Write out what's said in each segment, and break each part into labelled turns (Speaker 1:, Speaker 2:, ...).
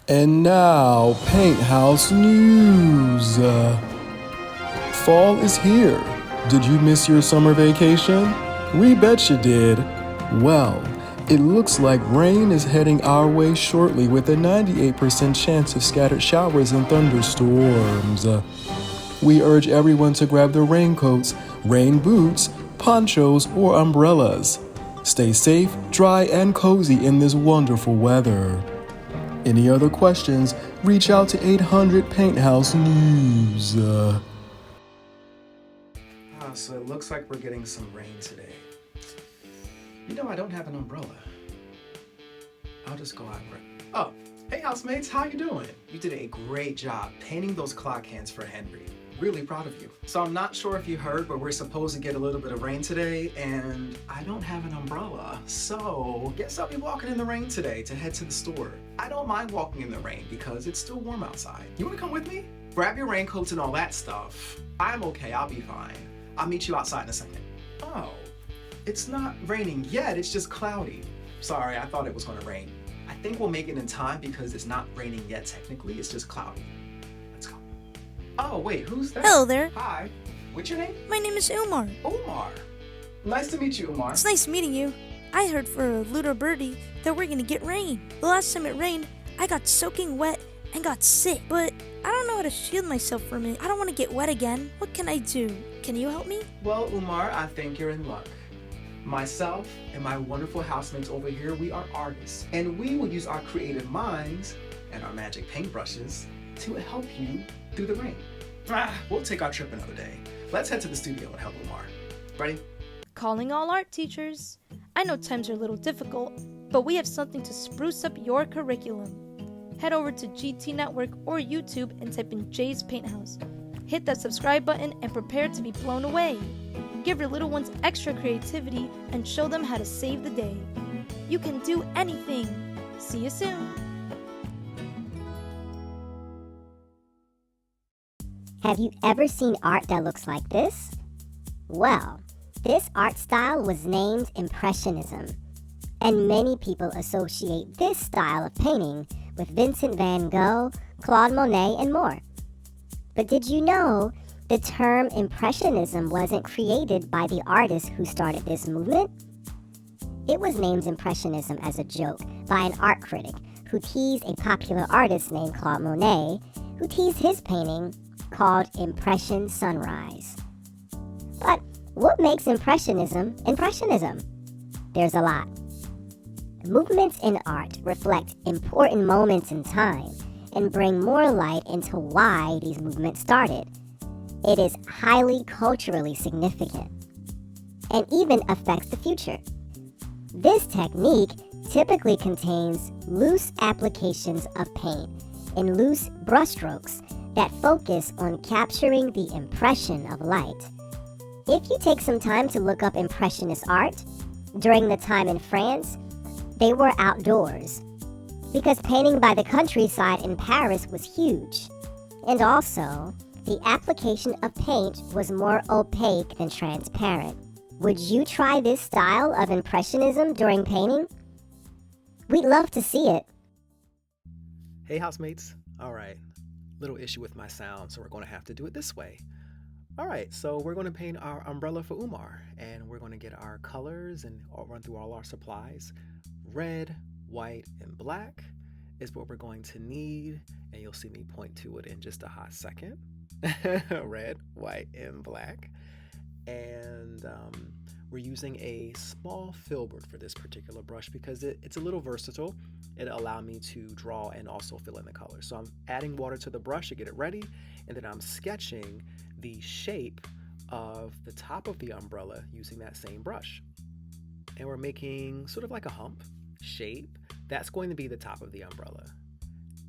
Speaker 1: And now, Paint House News. Fall is here. Did you miss your summer vacation? We bet you did. Well, it looks like rain is heading our way shortly with a 98% chance of scattered showers and thunderstorms. We urge everyone to grab their raincoats, rain boots, ponchos, or umbrellas. Stay safe, dry, and cozy in this wonderful weather. Any other questions, reach out to 800 Paint House News.
Speaker 2: So it looks like we're getting some rain today. I don't have an umbrella. I'll just go out and Oh, hey housemates, how you doing? You did a great job painting those clock hands for Henry. Really proud of you. So I'm not sure if you heard, but we're supposed to get a little bit of rain today, and I don't have an umbrella. So guess I'll be walking in the rain today to head to the store. I don't mind walking in the rain because it's still warm outside. You wanna come with me? Grab your raincoats and all that stuff. I'm okay, I'll be fine. I'll meet you outside in a second. Oh, it's not raining yet, it's just cloudy. Sorry, I thought it was gonna rain. I think we'll make it in time because it's not raining yet technically, it's just cloudy. Let's go. Oh, wait, who's that?
Speaker 3: Hello there.
Speaker 2: Hi. What's your name?
Speaker 3: My name is Umar.
Speaker 2: Umar. Nice to meet you, Umar.
Speaker 3: It's nice meeting you. I heard for a little birdie that we're gonna get rain. The last time it rained, I got soaking wet and got sick, but I don't know how to shield myself from it. I don't want to get wet again. What can I do? Can you help me?
Speaker 2: Well, Umar, I think you're in luck. Myself and my wonderful housemates over here, we are artists, and we will use our creative minds and our magic paintbrushes to help you through the rain. We'll take our trip another day. Let's head to the studio and help Umar. Ready?
Speaker 3: Calling all art teachers. I know times are a little difficult, but we have something to spruce up your curriculum. Head over to GT Network or YouTube and type in Jay's Paint House. Hit that subscribe button and prepare to be blown away. Give your little ones extra creativity and show them how to save the day. You can do anything. See you soon.
Speaker 4: Have you ever seen art that looks like this? Well, this art style was named Impressionism, and many people associate this style of painting with Vincent van Gogh, Claude Monet, and more. But did you know the term Impressionism wasn't created by the artist who started this movement? It was named Impressionism as a joke by an art critic who teased a popular artist named Claude Monet, who teased his painting called Impression Sunrise. But what makes Impressionism Impressionism? There's a lot. Movements in art reflect important moments in time and bring more light into why these movements started. It is highly culturally significant and even affects the future. This technique typically contains loose applications of paint and loose brushstrokes that focus on capturing the impression of light. If you take some time to look up Impressionist art, during the time in France, they were outdoors because painting by the countryside in Paris was huge. And also, the application of paint was more opaque than transparent. Would you try this style of Impressionism during painting? We'd love to see it.
Speaker 2: Hey housemates. All right, little issue with my sound, so we're going to have to do it this way. All right, so we're going to paint our umbrella for Umar, and we're going to get our colors and run through all our supplies. Red, white, and black is what we're going to need, and you'll see me point to it in just a hot second. Red, white, and black. And we're using a small filbert for this particular brush because it's a little versatile. It'll allow me to draw and also fill in the colors. So I'm adding water to the brush to get it ready, and then I'm sketching the shape of the top of the umbrella using that same brush. And we're making sort of like a hump shape. That's going to be the top of the umbrella.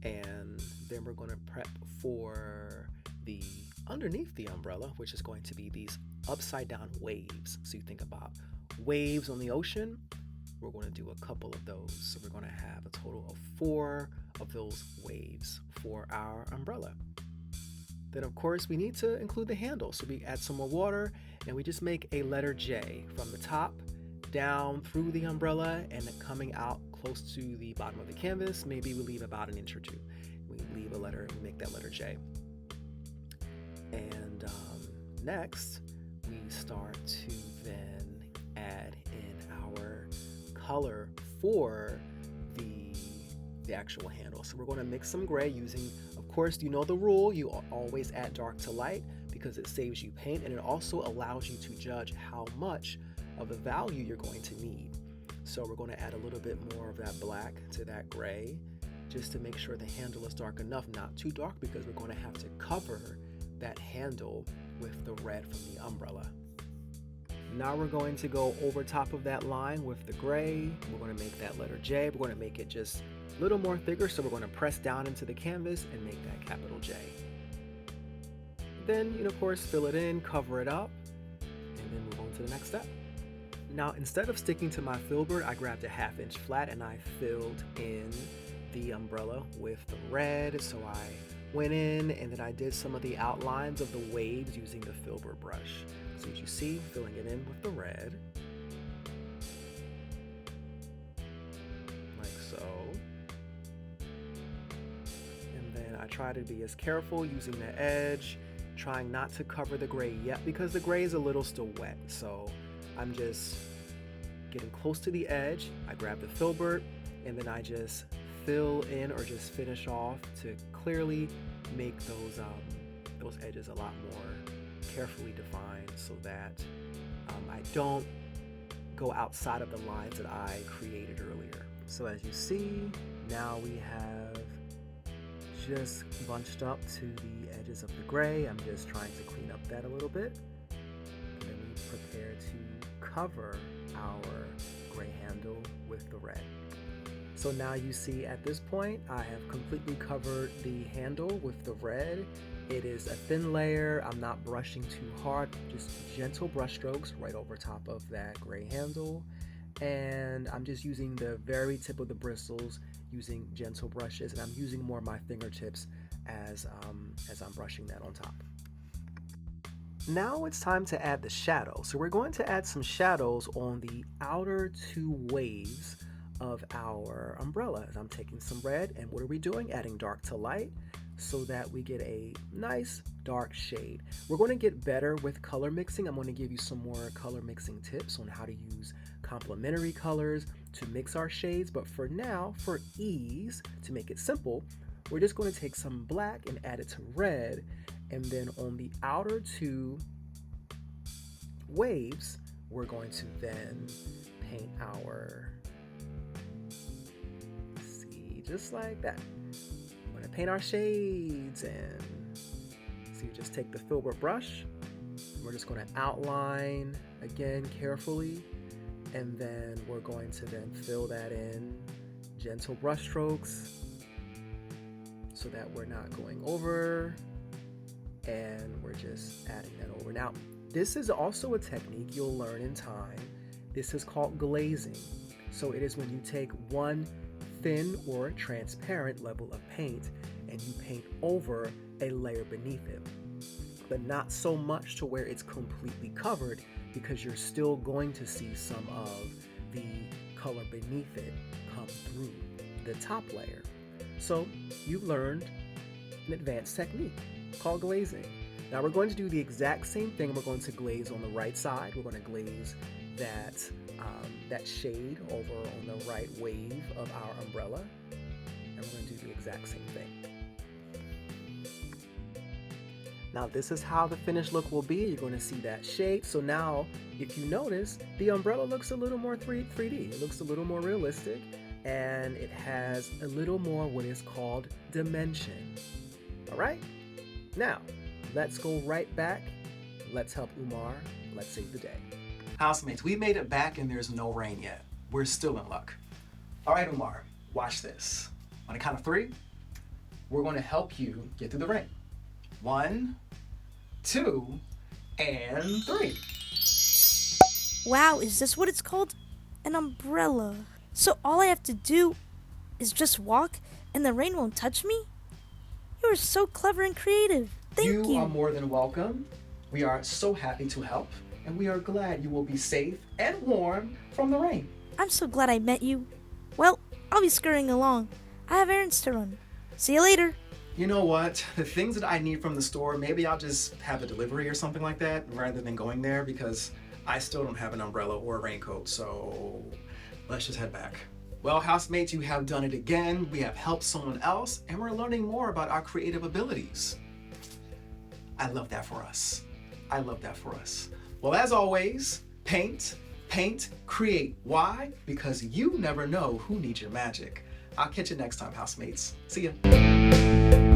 Speaker 2: And then we're going to prep for the underneath the umbrella, which is going to be these upside down waves. So you think about waves on the ocean. We're going to do a couple of those. So we're going to have a total of 4 of those waves for our umbrella. Then of course we need to include the handle. So we add some more water and we just make a letter J from the top down through the umbrella and then coming out close to the bottom of the canvas. Maybe we leave about an inch or two. We leave a letter, we make that letter J. And next, we start to then add in our color for the actual handle. So we're going to mix some gray using, of course, you know the rule, you always add dark to light because it saves you paint, and it also allows you to judge how much of a value you're going to need. So we're going to add a little bit more of that black to that gray just to make sure the handle is dark enough, not too dark, because we're going to have to cover that handle with the red from the umbrella. Now we're going to go over top of that line with the gray. We're going to make that letter J. We're going to make it just a little more thicker, so we're going to press down into the canvas and make that capital J. Then, of course, fill it in, cover it up, and then move on to the next step. Now, instead of sticking to my filbert, I grabbed a 1/2 inch flat and I filled in the umbrella with the red. So I went in and then I did some of the outlines of the waves using the filbert brush. So as you see, filling it in with the red, like so. And then I try to be as careful using the edge, trying not to cover the gray yet because the gray is a little still wet. So I'm just getting close to the edge. I grab the filbert and then I just fill in or just finish off to clearly make those edges a lot more carefully defined so that I don't go outside of the lines that I created earlier. So as you see, now we have just bunched up to the edges of the gray. I'm just trying to clean up that a little bit. And then we prepare to cover our gray handle with the red. So now you see at this point, I have completely covered the handle with the red. It is a thin layer. I'm not brushing too hard, just gentle brush strokes right over top of that gray handle. And I'm just using the very tip of the bristles, using gentle brushes, and I'm using more of my fingertips as I'm brushing that on top. Now it's time to add the shadow. So we're going to add some shadows on the outer 2 waves of our umbrella. I'm taking some red, and what are we doing? Adding dark to light so that we get a nice dark shade. We're going to get better with color mixing. I'm going to give you some more color mixing tips on how to use complementary colors to mix our shades, but for now, for ease, to make it simple, we're just going to take some black and add it to red, and then on the outer 2 waves, we're going to then paint our, just like that. We're going to paint our shades, and so you just take the filbert brush. We're just going to outline again carefully, and then we're going to then fill that in, gentle brush strokes so that we're not going over, and we're just adding that over. Now, this is also a technique you'll learn in time. This is called glazing. So it is when you take one thin or transparent level of paint and you paint over a layer beneath it, but not so much to where it's completely covered, because you're still going to see some of the color beneath it come through the top layer. So you've learned an advanced technique called glazing. Now we're going to do the exact same thing. We're going to glaze on the right side. We're going to glaze that shade over on the right wave of our umbrella, and we're going to do the exact same thing. Now this is how the finished look will be. You're going to see that shade. So now, if you notice, the umbrella looks a little more 3D. It looks a little more realistic, and it has a little more what is called dimension. All right? Now, let's go right back. Let's help Umar. Let's save the day. Housemates, we made it back and there's no rain yet. We're still in luck. All right, Umar, watch this. On the count of 3, we're going to help you get through the rain. 1, 2, and 3.
Speaker 3: Wow, is this what it's called? An umbrella. So all I have to do is just walk and the rain won't touch me? You are so clever and creative. Thank you.
Speaker 2: You are more than welcome. We are so happy to help, and we are glad you will be safe and warm from the rain.
Speaker 3: I'm so glad I met you. Well, I'll be scurrying along. I have errands to run. See you later.
Speaker 2: You know what? The things that I need from the store, maybe I'll just have a delivery or something like that rather than going there because I still don't have an umbrella or a raincoat, so let's just head back. Well, housemates, you have done it again. We have helped someone else, and we're learning more about our creative abilities. I love that for us. I love that for us. Well, as always, paint, create. Why? Because you never know who needs your magic. I'll catch you next time, housemates. See ya.